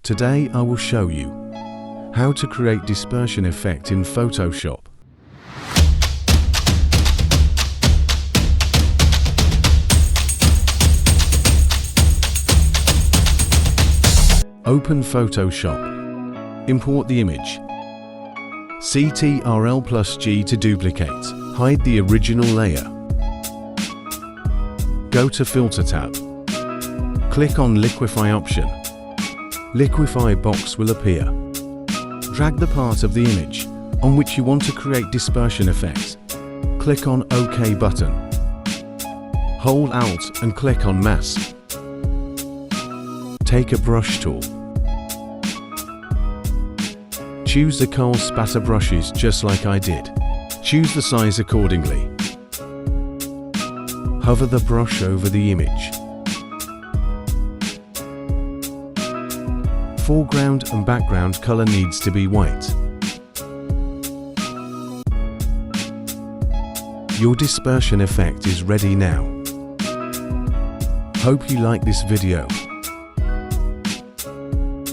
Today I will show you how to create dispersion effect in Photoshop. Open Photoshop. Import the image. Ctrl+G to duplicate. Hide the original layer. Go to Filter tab. Click on Liquify option. Liquify box will appear. Drag the part of the image on which you want to create dispersion effect. Click on OK button. Hold Alt and click on Mask. Take a brush tool. Choose the coal spatter brushes just like I did. Choose the size accordingly. Hover the brush over the image. Foreground and background color needs to be white. Your dispersion effect is ready now. Hope you like this video.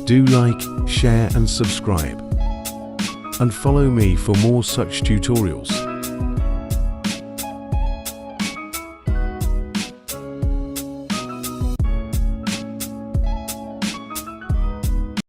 Do like, share and subscribe. And follow me for more such tutorials.